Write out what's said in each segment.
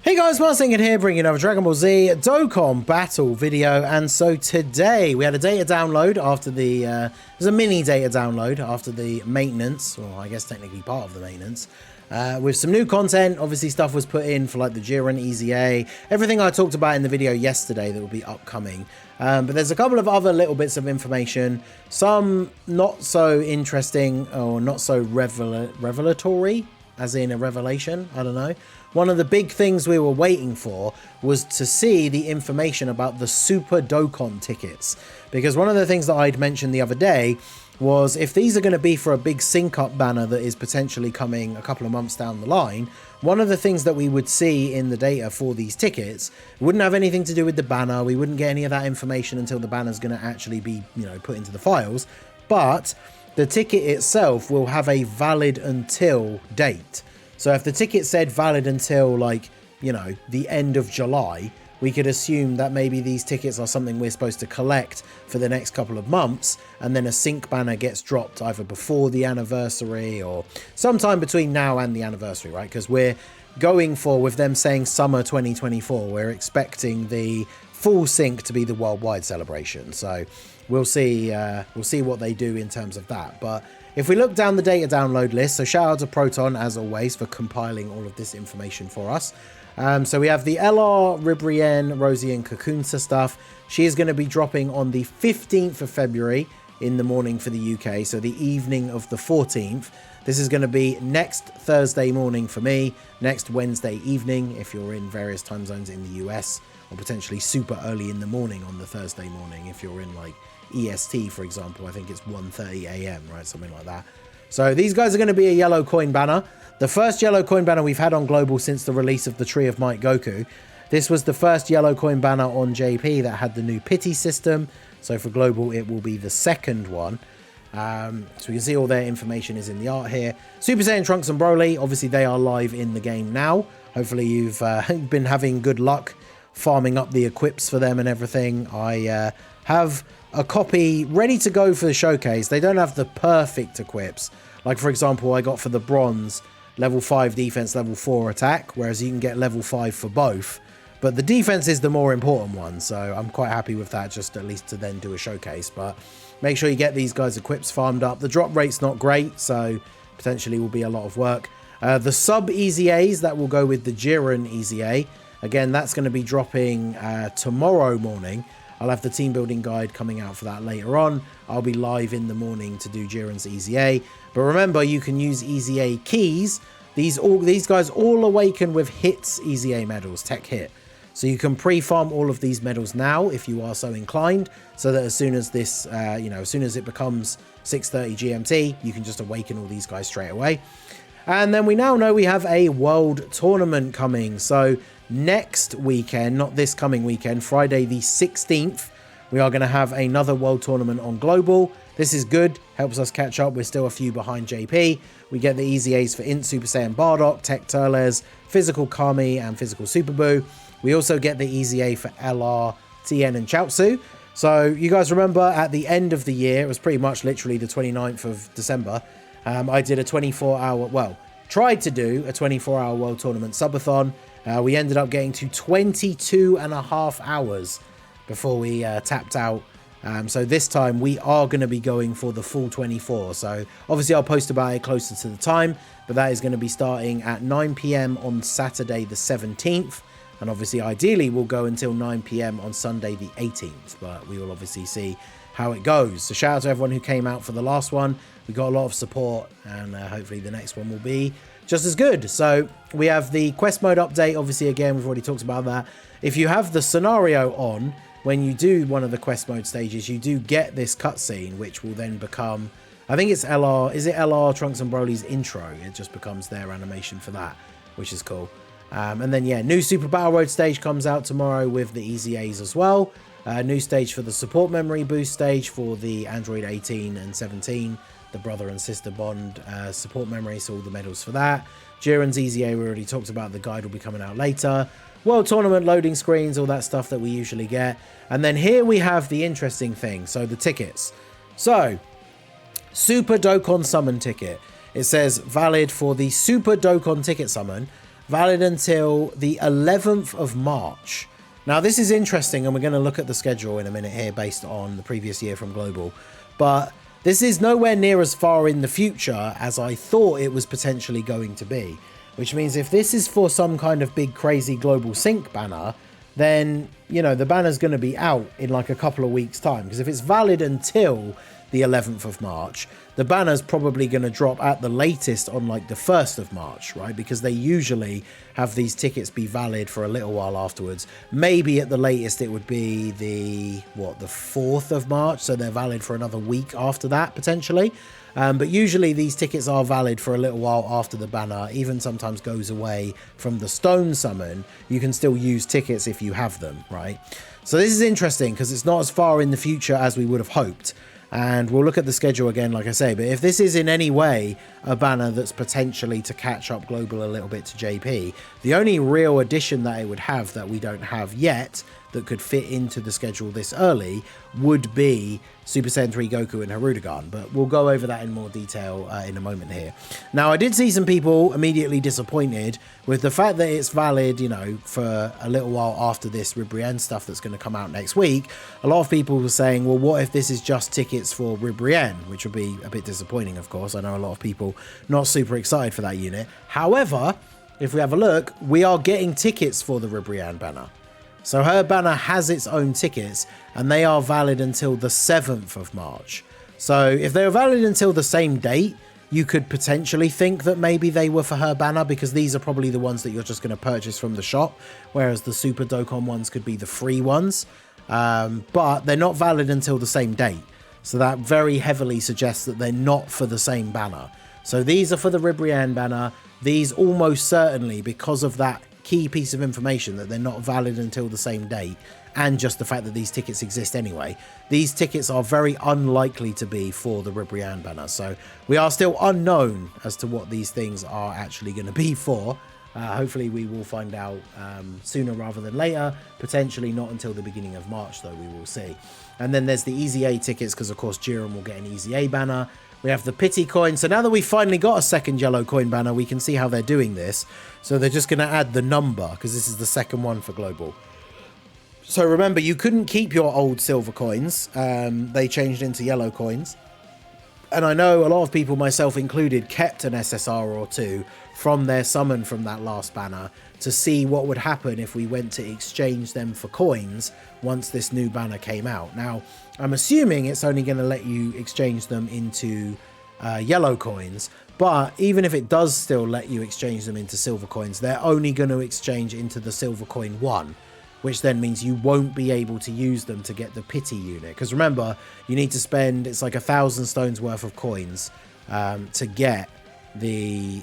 Hey guys, Marsingin here, bringing another Dragon Ball Z Dokkan battle video. And so today we had a data download after the, there's a mini data download after the maintenance, or I guess technically part of the maintenance, with some new content. Obviously stuff was put in for like the Jiren EZA, everything I talked about in the video yesterday that will be upcoming. But there's a couple of other little bits of information, some not so interesting or not so revelatory, as in a revelation, I don't know. One of the big things we were waiting for was to see the information about the Super Dokkan tickets. Because one of the things that I'd mentioned the other day was if these are going to be for a big sync-up banner that is potentially coming a couple of months down the line, one of the things that we would see in the data for these tickets wouldn't have anything to do with the banner. We wouldn't get any of that information until the banner's going to actually be, put into the files. But the ticket itself will have a valid until date. So if the ticket said valid until the end of July, we could assume that maybe these tickets are something we're supposed to collect for the next couple of months, and then a sync banner gets dropped either before the anniversary or sometime between now and the anniversary, right? Because we're going for, with them saying summer 2024, we're expecting the full sync to be the worldwide celebration. So we'll see what they do in terms of that. But if we look down the data download list, so shout out to Proton as always for compiling all of this information for us. So we have the LR, Ribrienne, Rosie and Kakunsa stuff. She is going to be dropping on the 15th of February in the morning for the UK, so the evening of the 14th. This is going to be next Thursday morning for me, next Wednesday evening if you're in various time zones in the US, or potentially super early in the morning on the Thursday morning if you're in like EST, for example. I think it's 1:30 a.m, right? Something like that. So these guys are going to be a yellow coin banner. The first yellow coin banner we've had on Global since the release of the Tree of Might Goku. This was the first yellow coin banner on JP that had the new pity system. So for Global, it will be the second one. So you can see all their information is in the art here. Super Saiyan Trunks and Broly, obviously they are live in the game now. Hopefully you've been having good luck farming up the equips for them and everything. I have a copy ready to go for the showcase. They don't have the perfect equips. Like for example, I got for the bronze level 5 defense, level 4 attack, whereas you can get level 5 for both. But the defense is the more important one, so I'm quite happy with that, just at least to then do a showcase. But make sure you get these guys' equips farmed up. The drop rate's not great, so potentially will be a lot of work. The sub EZAs that will go with the Jiren EZA, again, that's going to be dropping tomorrow morning. I'll have the team building guide coming out for that later on. I'll be live in the morning to do Jiren's EZA. But remember, you can use EZA keys. These guys all awaken with hits EZA medals, tech hit. So you can pre-farm all of these medals now if you are so inclined, so that as soon as this, as soon as it becomes 6:30 GMT, you can just awaken all these guys straight away. And then we now know we have a world tournament coming. So next weekend, not this coming weekend, Friday the 16th, we are going to have another world tournament on Global. This is good, helps us catch up. We're still a few behind JP. We get the EZAs for Int Super Saiyan Bardock, Tech Turles, Physical Kami, and Physical Super Buu. We also get the EZA for LR, TN, and Chaozu. So you guys remember at the end of the year, it was pretty much literally the 29th of December, I did a 24-hour, tried to do a 24-hour world tournament subathon. We ended up getting to 22.5 hours before we tapped out. So this time we are going to be going for the full 24. So obviously I'll post about it closer to the time, but that is going to be starting at 9 PM on Saturday the 17th. And obviously ideally we'll go until 9 PM on Sunday the 18th, but we will obviously see how it goes. So shout out to everyone who came out for the last one. We got a lot of support, and hopefully the next one will be just as good. So we have the quest mode update. Obviously, again, we've already talked about that. If you have the scenario on, when you do one of the quest mode stages, you do get this cutscene, which will then become, I think it's LR, is it LR Trunks and Broly's intro? It just becomes their animation for that, which is cool. And then, yeah, new Super Battle Road stage comes out tomorrow with the EZAs as well. New stage for the support memory boost stage for the Android 18 and 17, the brother and sister bond support memory, so all the medals for that. Jiren's EZA, we already talked about, the guide will be coming out later. World Tournament loading screens, all that stuff that we usually get. And then here we have the interesting thing, so the tickets. So, Super Dokkan Summon ticket. It says valid for the Super Dokkan ticket summon. valid until the 11th of March. Now, this is interesting, and we're going to look at the schedule in a minute here based on the previous year from Global. But this is nowhere near as far in the future as I thought it was potentially going to be. Which means if this is for some kind of big crazy global sync banner, then, you know, the banner's going to be out in like a couple of weeks' time. Because if it's valid until the 11th of March, the banner's probably going to drop at the latest on like the 1st of March, right? Because they usually have these tickets be valid for a little while afterwards. Maybe at the latest it would be the 4th of March. So they're valid for another week after that, potentially. But usually these tickets are valid for a little while after the banner, even sometimes goes away from the stone summon. You can still use tickets if you have them, right? So this is interesting because it's not as far in the future as we would have hoped. And we'll look at the schedule again, like I say. But if this is in any way a banner that's potentially to catch up Global a little bit to JP, the only real addition that it would have that we don't have yet that could fit into the schedule this early would be Super Saiyan 3 Goku and Hirudegarn, but we'll go over that in more detail in a moment here. Now, I did see some people immediately disappointed with the fact that it's valid, you know, for a little while after this Ribrianne stuff that's going to come out next week. A lot of people were saying, well, what if this is just tickets for Ribrianne, which would be a bit disappointing, of course. I know a lot of people not super excited for that unit. However, if we have a look, we are getting tickets for the Ribrianne banner. So her banner has its own tickets, and they are valid until the 7th of March. So if they were valid until the same date, you could potentially think that maybe they were for her banner, because these are probably the ones that you're just going to purchase from the shop, whereas the Super Dokkan ones could be the free ones. But they're not valid until the same date. So that very heavily suggests that they're not for the same banner. So these are for the Ribrianne banner. These almost certainly, because of that key piece of information that they're not valid until the same date, and just the fact that these tickets exist anyway, these tickets are very unlikely to be for the Ribrianne banner. So we are still unknown as to what these things are actually going to be for. Hopefully we will find out sooner rather than later. Potentially not until the beginning of March, though, we will see. And then there's the Easy A tickets, because of course Jiren will get an Easy A banner. We have the Pity coin. So now that we've finally got a second yellow coin banner, we can see how they're doing this. So they're just going to add the number, because this is the second one for Global. So remember, you couldn't keep your old silver coins. They changed into yellow coins. And I know a lot of people, myself included, kept an SSR or two from their summon from that last banner to see what would happen if we went to exchange them for coins once this new banner came out. Now, I'm assuming it's only going to let you exchange them into yellow coins, but even if it does still let you exchange them into silver coins, they're only going to exchange into the silver coin 1, which then means you won't be able to use them to get the Pity unit. Because remember, you need to spend, it's like 1,000 stones worth of coins to get the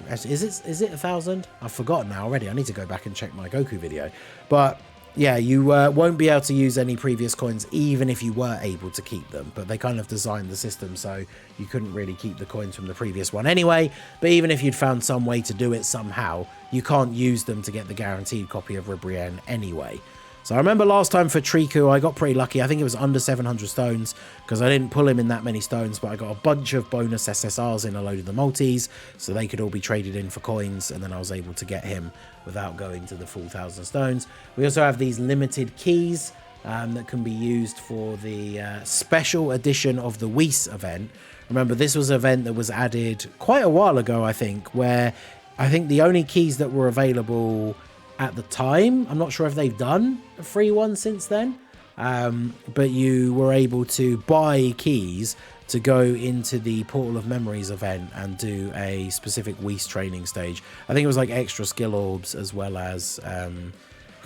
is it 1,000? I've forgotten now already. I need to go back and check my Goku video. But yeah, you won't be able to use any previous coins even if you were able to keep them, but they kind of designed the system so you couldn't really keep the coins from the previous one anyway. But even if you'd found some way to do it somehow, you can't use them to get the guaranteed copy of Ribrianne anyway. So I remember last time for Triku, I got pretty lucky. I think it was under 700 stones, because I didn't pull him in that many stones, but I got a bunch of bonus SSRs in a load of the multis, so they could all be traded in for coins, and then I was able to get him without going to the full 1,000 stones. We also have these limited keys that can be used for the special edition of the Whis event. Remember, this was an event that was added quite a while ago, I think, where I think the only keys that were available at the time, I'm not sure if they've done a free one since then, but you were able to buy keys to go into the Portal of Memories event and do a specific Whis training stage. I think it was like extra skill orbs, as well as I can't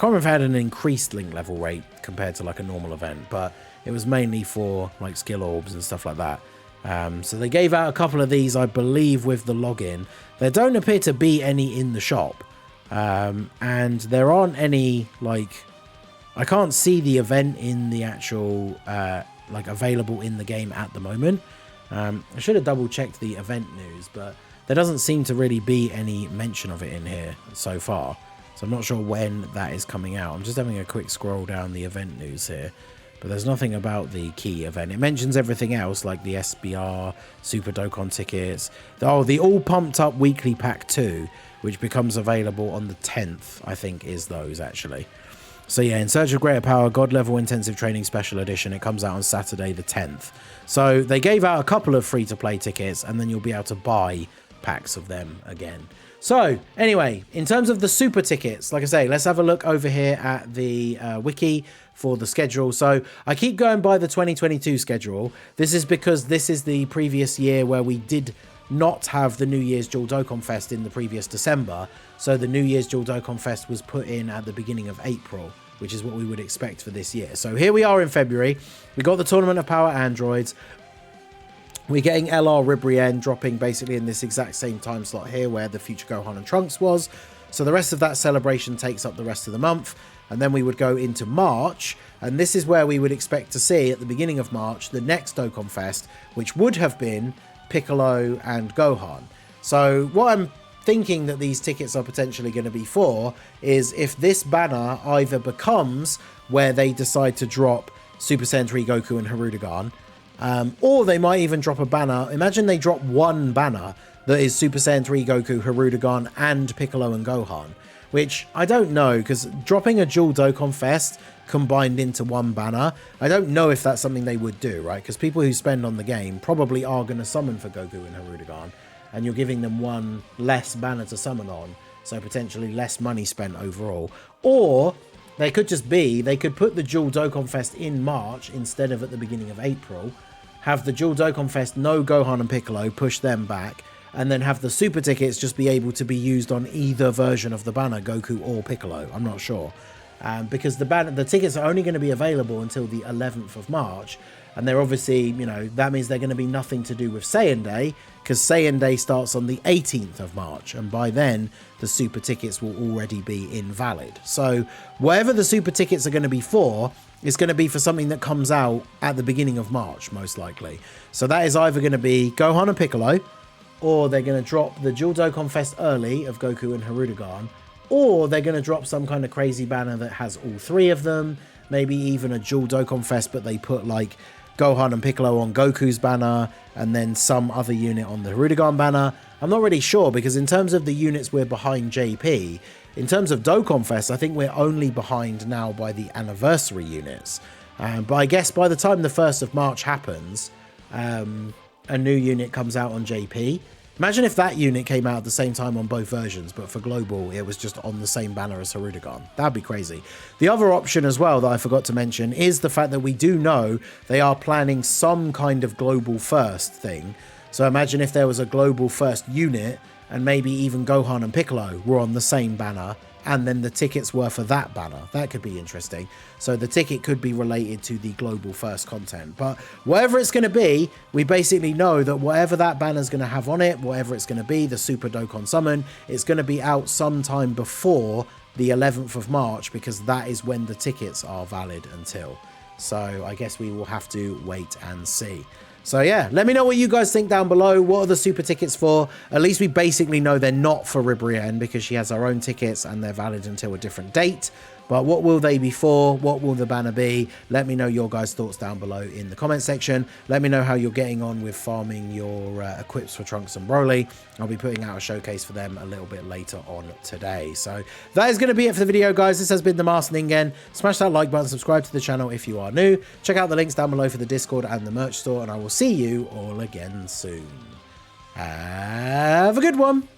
remember if it had an increased link level rate compared to like a normal event, but it was mainly for like skill orbs and stuff like that. So they gave out a couple of these, I believe, with the login. There don't appear to be any in the shop. And there aren't any, like, I can't see the event in the actual, like, available in the game at the moment. I should have double checked the event news, but there doesn't seem to really be any mention of it in here so far. So I'm not sure when that is coming out. I'm just having a quick scroll down the event news here. but there's nothing about the key event. It mentions everything else, like the SBR, Super Dokkan tickets. The all pumped up weekly pack 2, which becomes available on the 10th, I think is those actually. So yeah, In Search of Greater Power, God Level Intensive Training Special Edition. It comes out on Saturday the 10th. So they gave out a couple of free-to-play tickets, and then you'll be able to buy packs of them again. So anyway, in terms of the super tickets, like I say, let's have a look over here at the wiki for the schedule. So I keep going by the 2022 schedule. This is because this is the previous year where we did not have the New Year's Dual Dokkan Fest in the previous December. So the New Year's Dual Dokkan Fest was put in at the beginning of April, which is what we would expect for this year. So here we are in February. We got the Tournament of Power Androids. We're getting LR Ribrienne dropping basically in this exact same time slot here where the Future Gohan and Trunks was. So the rest of that celebration takes up the rest of the month. And then we would go into March. And this is where we would expect to see at the beginning of March the next Dokkan Fest, which would have been Piccolo and Gohan. So what I'm thinking that these tickets are potentially going to be for is if this banner either becomes where they decide to drop Super Saiyan 3 Goku and Hirudegarn, or they might even drop a banner. Imagine they drop one banner that is Super Saiyan 3 Goku, Hirudegarn, and Piccolo and Gohan, which I don't know, because dropping a dual Dokkan Fest combined into one banner, I don't know if that's something they would do, right? Because people who spend on the game probably are going to summon for Goku and Hirudegarn, and you're giving them one less banner to summon on, so potentially less money spent overall. Or they could just be, they could put the dual Dokkan Fest in March instead of at the beginning of April, have the dual Dokkan Fest, no Gohan and Piccolo, push them back, and then have the super tickets just be able to be used on either version of the banner, Goku or Piccolo. I'm not sure. Because the tickets are only going to be available until the 11th of March. And they're obviously, you know, that means they're going to be nothing to do with Saiyan Day, because Saiyan Day starts on the 18th of March. And by then, the super tickets will already be invalid. So whatever the super tickets are going to be for, is going to be for something that comes out at the beginning of March, most likely. So that is either going to be Gohan and Piccolo, or they're going to drop the dual Dokkan Fest early of Goku and Hirudegarn, or they're going to drop some kind of crazy banner that has all three of them, maybe even a dual Dokkan Fest, but they put like Gohan and Piccolo on Goku's banner, and then some other unit on the Hirudegarn banner. I'm not really sure, because in terms of the units we're behind JP, in terms of Dokkan Fest, I think we're only behind now by the anniversary units. But I guess by the time the 1st of March happens, a new unit comes out on JP. Imagine if that unit came out at the same time on both versions, but for Global, it was just on the same banner as Hirudegarn. That'd be crazy. The other option as well that I forgot to mention is the fact that we do know they are planning some kind of Global First thing. So imagine if there was a Global First unit, and maybe even Gohan and Piccolo were on the same banner, and then the tickets were for that banner. That could be interesting. So the ticket could be related to the Global First content. But whatever it's going to be, we basically know that whatever that banner is going to have on it, whatever it's going to be, the Super Dokkan Summon, it's going to be out sometime before the 11th of March, because that is when the tickets are valid until. So I guess we will have to wait and see. So yeah, let me know what you guys think down below. What are the super tickets for? At least we basically know they're not for Ribrienne, because she has her own tickets and they're valid until a different date. But what will they be for? What will the banner be? Let me know your guys' thoughts down below in the comment section. Let me know how you're getting on with farming your equips for Trunks and Broly. I'll be putting out a showcase for them a little bit later on today. So that is going to be it for the video, guys. This has been the Master Ningen. Smash that like button, subscribe to the channel if you are new. Check out the links down below for the Discord and the merch store, and I will see you all again soon. Have a good one.